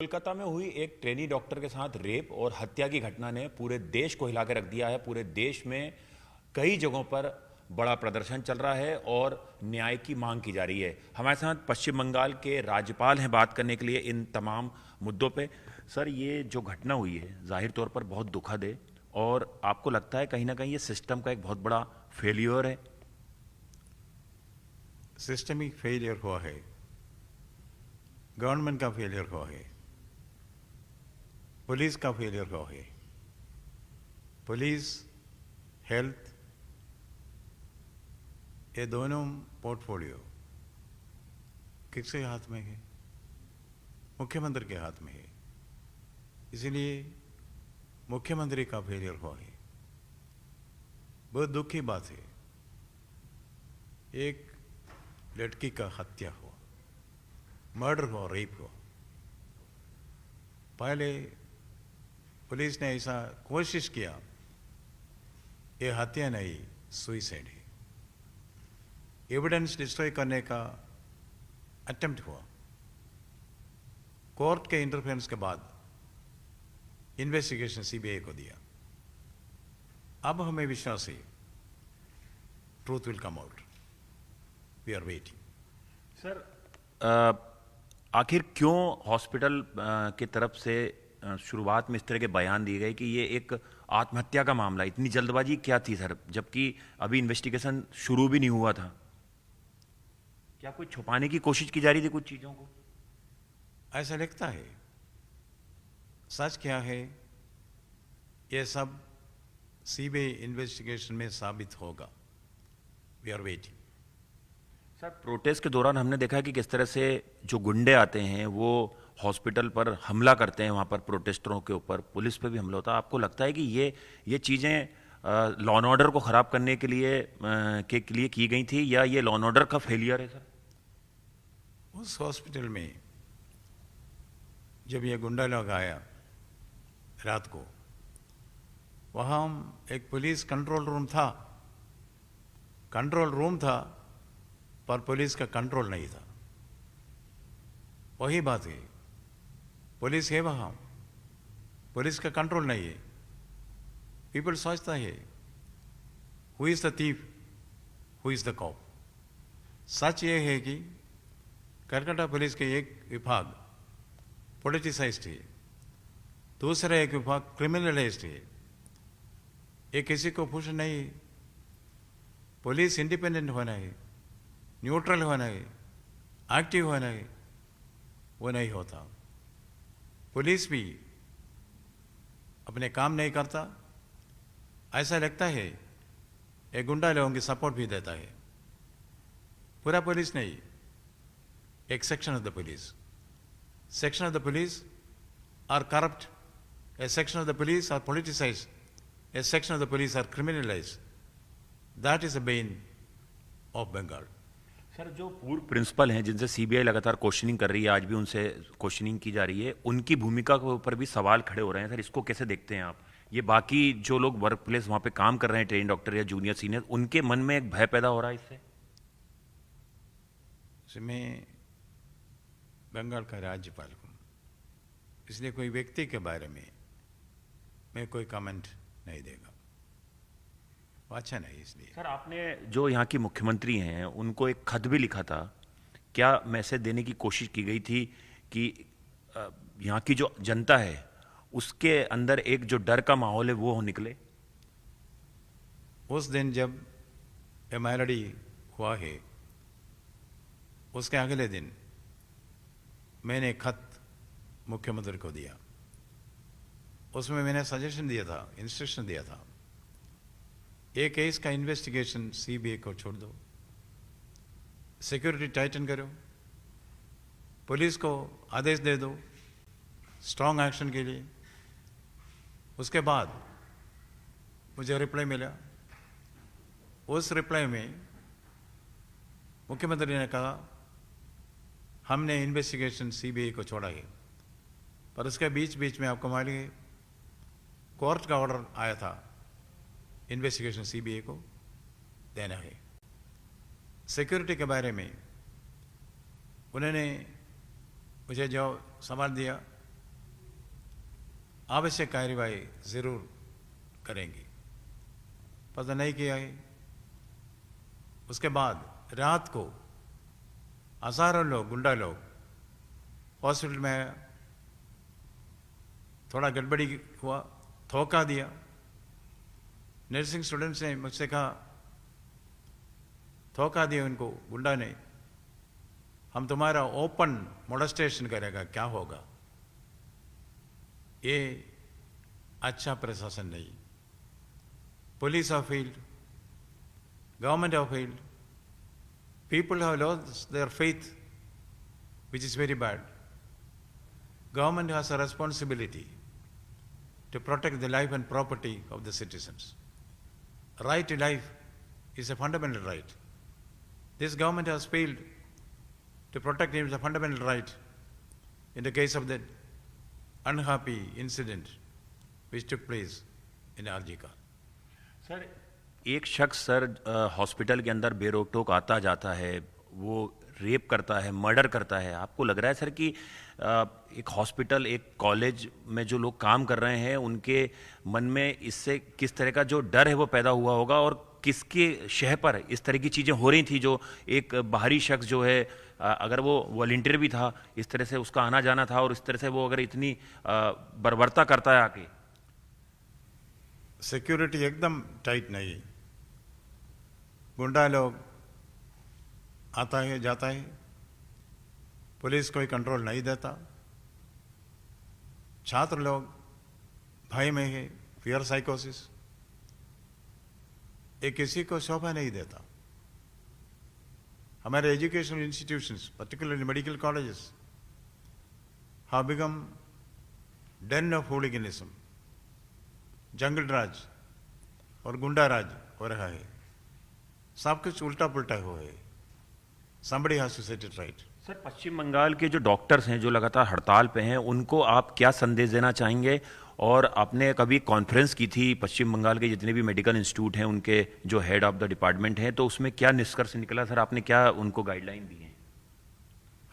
कोलकाता में हुई एक ट्रेनी डॉक्टर के साथ रेप और हत्या की घटना ने पूरे देश को हिला के रख दिया है। पूरे देश में कई जगहों पर बड़ा प्रदर्शन चल रहा है और न्याय की मांग की जा रही है। हमारे साथ पश्चिम बंगाल के राज्यपाल हैं बात करने के लिए इन तमाम मुद्दों पे। सर, ये जो घटना हुई है जाहिर तौर पर बहुत दुखद है और आपको लगता है कहीं ना कहीं ये सिस्टम का एक बहुत बड़ा फेलियर है? सिस्टमिक फेलियर हुआ है, गवर्नमेंट का फेलियर हुआ है, पुलिस का फेलियर हुआ है। पुलिस, हेल्थ, ये दोनों पोर्टफोलियो किसके हाथ में है? मुख्यमंत्री के हाथ में है। इसलिए मुख्यमंत्री का फेलियर हुआ है। बहुत दुख की बात है, एक लड़की का हत्या हुआ, मर्डर हुआ, रेप हुआ। पहले पुलिस ने ऐसा कोशिश किया, ये हत्या नहीं, सुइसाइड है। एविडेंस डिस्ट्रॉय करने का अटेम्प्ट हुआ। कोर्ट के इंटरफेरेंस के बाद इन्वेस्टिगेशन सीबीआई को दिया। अब हमें विश्वास है, truth will come out. We are waiting. Sir, आखिर क्यों हॉस्पिटल की तरफ से शुरुआत में इस तरह के बयान दिए गए कि ये एक आत्महत्या का मामला? इतनी जल्दबाजी क्या थी सर, जबकि अभी इन्वेस्टिगेशन शुरू भी नहीं हुआ था? क्या कोई छुपाने की कोशिश की जा रही थी कुछ चीजों को? ऐसा लगता है। सच क्या है, ये सब सीबीआई इन्वेस्टिगेशन में साबित होगा। We are waiting. Sir, protest के दौरान हमने देखा कि किस तरह से जो गुंडे आते हैं वो हॉस्पिटल पर हमला करते हैं, वहाँ पर प्रोटेस्टरों के ऊपर पुलिस पे भी हमला होता है। आपको लगता है कि ये चीज़ें लॉ एंड ऑर्डर को ख़राब करने के लिए की गई थी, या ये लॉ एंड ऑर्डर का फेलियर है सर? उस हॉस्पिटल में जब ये गुंडा लोग आया रात को, वहाँ एक पुलिस कंट्रोल रूम था, पर पुलिस का कंट्रोल नहीं था। वही बात है, पुलिस है वहाँ, पुलिस का कंट्रोल नहीं है। पीपल सोचता है who is the thief, who is the cop. सच ये है कि कलकत्ता पुलिस के एक विभाग पॉलिटिसाइज्ड है, दूसरा एक विभाग क्रिमिनलाइज्ड है। ये किसी को पुश नहीं है। पुलिस इंडिपेंडेंट होना है, न्यूट्रल होना है, एक्टिव होना है, वो नहीं होता। पुलिस भी अपने काम नहीं करता। ऐसा लगता है एक गुंडा लोगों की सपोर्ट भी देता है। पूरा पुलिस नहीं, एक section of the police. Section of the police are corrupt, a section of the police are politicized, a section of the police are criminalized. That is the bane of Bengal. Sir, जो पूर्व principal हैं जिनसे CBI लगातार questioning कर रही है, आज भी उनसे क्वेश्चनिंग की जा रही है, उनकी भूमिका के ऊपर भी सवाल खड़े हो रहे हैं। सर, इसको कैसे देखते हैं आप? ये बाकी जो लोग वर्क प्लेस वहाँ पे काम कर रहे हैं, ट्रेन डॉक्टर या जूनियर सीनियर, उनके मन में एक भय पैदा हो रहा है इससे? मैं बंगाल का राज्यपाल हूँ, इसलिए कोई व्यक्ति के बारे में मैं कोई कमेंट नहीं देगा। वो अच्छा नहीं। इसलिए सर, आपने जो यहाँ की मुख्यमंत्री हैं उनको एक खत भी लिखा था। क्या मैसेज देने की कोशिश की गई थी कि यहाँ की जो जनता है उसके अंदर एक जो डर का माहौल है वो निकले? उस दिन जब ये मेलोडी हुआ है, उसके अगले दिन मैंने खत मुख्यमंत्री को दिया। उसमें मैंने सजेशन दिया था, इंस्ट्रक्शन दिया था, एक केस का इन्वेस्टिगेशन सीबीआई को छोड़ दो, सिक्योरिटी टाइटन करो, पुलिस को आदेश दे दो स्ट्रांग एक्शन के लिए। उसके बाद मुझे रिप्लाई मिला। उस रिप्लाई में मुख्यमंत्री ने कहा हमने इन्वेस्टिगेशन सीबीआई को छोड़ा है, पर उसके बीच बीच में आपको मालूम है कोर्ट का ऑर्डर आया था इन्वेस्टिगेशन सीबीआई को देना है। सिक्योरिटी के बारे में उन्होंने मुझे जो सवाल दिया आवश्यक कार्रवाई जरूर करेंगे। पता नहीं किया है। उसके बाद रात को हजारों लोग, गुंडा लोग हॉस्पिटल में थोड़ा गड़बड़ी हुआ, धोखा दिया। नर्सिंग स्टूडेंट्स ने मुझसे कहा, धोखा दिया उनको गुंडा ने, हम तुम्हारा ओपन मोलेस्टेशन करेगा, क्या होगा? ये अच्छा प्रशासन नहीं। Police have failed, government have failed, people have lost their faith, which is very bad. Government has a responsibility to protect the life and property of the citizens. Right to life is a fundamental right. This government has failed to protect it as a fundamental right in the case of that unhappy incident which took place in RG Kar. Sir, एक शख्स sir hospital के अंदर बेरोक-टोक आता जाता है, वो rape करता है, मर्डर करता है। आपको लग रहा है सर कि एक हॉस्पिटल, एक कॉलेज में जो लोग काम कर रहे हैं, उनके मन में इससे किस तरह का जो डर है वो पैदा हुआ होगा, और किसके शह पर इस तरह की चीज़ें हो रही थी, जो एक बाहरी शख्स जो है, अगर वो वॉलंटियर भी था, इस तरह से उसका आना जाना था, और इस तरह से वो अगर इतनी बर्बरता करता है आके। सिक्योरिटी एकदम टाइट नहीं। गुंडा लोग आता है जाता है, पुलिस कोई कंट्रोल नहीं देता। छात्र लोग भय में है, फियर साइकोसिस, ये किसी को शोभा नहीं देता। हमारे educational institutions, particularly medical colleges, have become den of hooliganism, जंगल राज और गुंडा राज हो रहा है। सब कुछ उल्टा पुल्टा हुआ है। Somebody has to set it right. Sir, Paschim Bengal के जो डॉक्टर्स हैं, जो लगातार हड़ताल पे हैं, उनको आप क्या संदेश देना चाहेंगे? और आपने कभी कॉन्फ्रेंस की थी पश्चिम बंगाल के जितने भी मेडिकल इंस्टीट्यूट हैं, उनके जो हेड ऑफ द डिपार्टमेंट हैं, तो उसमें क्या निष्कर्ष निकला सर? आपने क्या उनको गाइडलाइन दी है?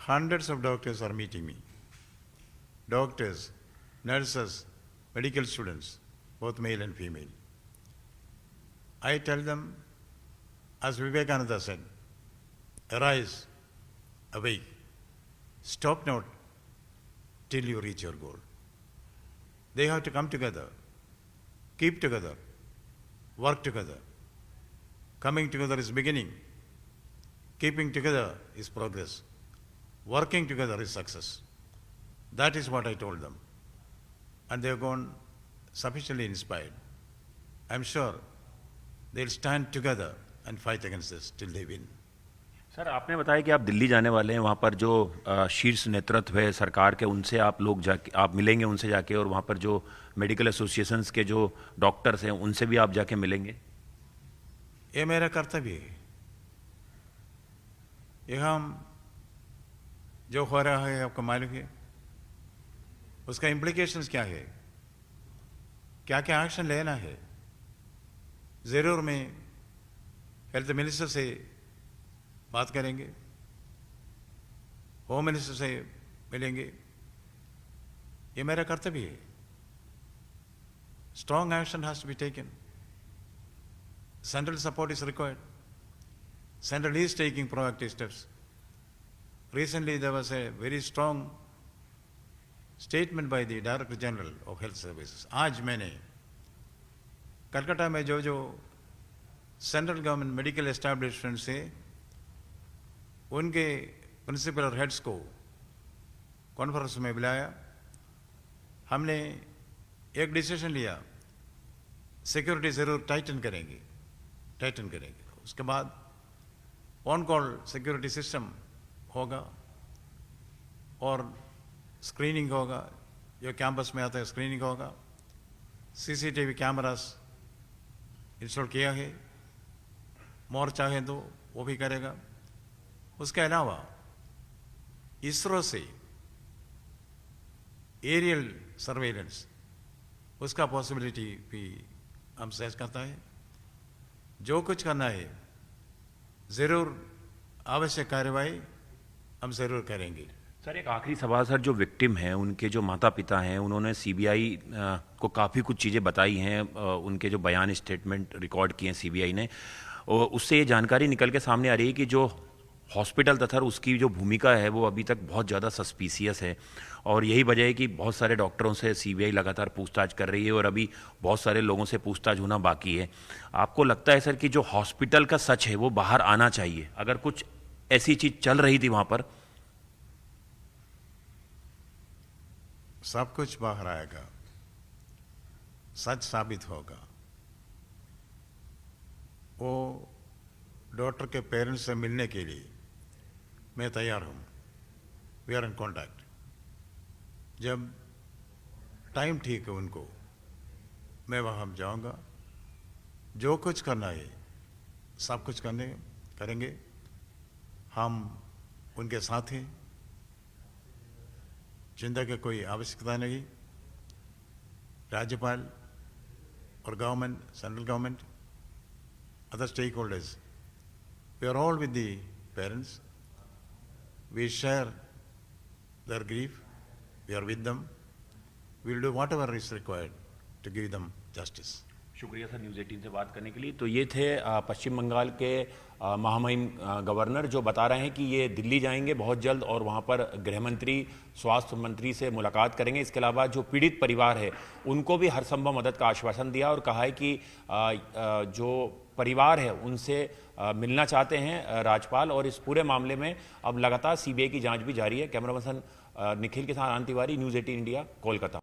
Hundreds of doctors are meeting me. Doctors, nurses, medical students, both male and female. I tell them, as Vivekananda said, arise, awake, stop not till you reach your goal. They have to come together, keep together, work together. Coming together is beginning. Keeping together is progress. Working together is success. That is what I told them. And they have gone sufficiently inspired. I'm sure they'll stand together and fight against this till they win. Sir, आपने बताया कि आप दिल्ली जाने वाले हैं, वहाँ पर जो शीर्ष नेतृत्व है सरकार के, उनसे आप लोग जाके आप मिलेंगे उनसे जाके, और वहाँ पर जो मेडिकल एसोसिएशंस के जो डॉक्टर्स हैं, उनसे भी आप जाके मिलेंगे? ये मेरा कर्तव्य है। यहाँ जो हो रहा है आपको मालूम है, उसका इम्प्लीकेशंस क्या है, क्या क्या एक्शन लेना है। ज़रूर मैं हेल्थ मिनिस्टर से बात करेंगे, होम मिनिस्टर से मिलेंगे। ये मेरा कर्तव्य है। Strong action has to be taken. Central support is required. Central is taking proactive steps. Recently there was a very strong statement by the Director General of Health Services. आज मैंने कलकत्ता में जो सेंट्रल गवर्नमेंट मेडिकल एस्टैब्लिशमेंट से उनके principal और heads को conference में बुलाया। हमने एक डिसीजन लिया, सिक्योरिटी ज़रूर टाइटन करेंगे। उसके बाद ऑन कॉल सिक्योरिटी सिस्टम होगा और स्क्रीनिंग होगा। जो कैंपस में आता है स्क्रीनिंग होगा। सीसीटीवी कैमरास इंस्टॉल किया है, मोर चाहे तो वो भी करेगा। उसके अलावा इसरो से एरियल सर्वेलेंस, उसका पॉसिबिलिटी भी हम सर्च करता है। जो कुछ करना है ज़रूर आवश्यक कार्रवाई हम ज़रूर करेंगे। सर एक आखिरी सवाल सर, जो विक्टिम हैं उनके जो माता पिता हैं उन्होंने सीबीआई को काफ़ी कुछ चीज़ें बताई हैं, उनके जो बयान स्टेटमेंट रिकॉर्ड किए हैं सीबीआई ने, और उससे ये जानकारी निकल के सामने आ रही है कि जो हॉस्पिटल तथा उसकी जो भूमिका है वो अभी तक बहुत ज़्यादा सस्पिशियस है, और यही वजह है कि बहुत सारे डॉक्टरों से सीबीआई लगातार पूछताछ कर रही है और अभी बहुत सारे लोगों से पूछताछ होना बाकी है। आपको लगता है सर कि जो हॉस्पिटल का सच है वो बाहर आना चाहिए, अगर कुछ ऐसी चीज़ चल रही थी वहाँ पर? सब कुछ बाहर आएगा, सच साबित होगा। वो डॉक्टर के पेरेंट्स से मिलने के लिए मैं तैयार हूँ। We are in contact. जब टाइम ठीक है उनको, मैं वहाँ जाऊँगा। जो कुछ करना है सब कुछ करेंगे। हम उनके साथ हैं। चिंता की कोई आवश्यकता नहीं। राज्यपाल और government, central government, other stakeholders, we are all with the parents. We share their grief. We are with them. We will do whatever is required to give them justice. शुक्रिया सर न्यूज़ 18 से बात करने के लिए। तो ये थे पश्चिम बंगाल के महामहिम गवर्नर, जो बता रहे हैं कि ये दिल्ली जाएंगे बहुत जल्द और वहाँ पर गृह मंत्री, स्वास्थ्य मंत्री से मुलाकात करेंगे। इसके अलावा जो पीड़ित परिवार है उनको भी हर संभव मदद का आश्वासन दिया और कहा है कि जो परिवार है उनसे मिलना चाहते हैं राज्यपाल, और इस पूरे मामले में अब लगातार सीबीआई की जांच भी जारी है। कैमरा पर्सन निखिल के साथ आनंद तिवारी, न्यूज़ 18 इंडिया, कोलकाता।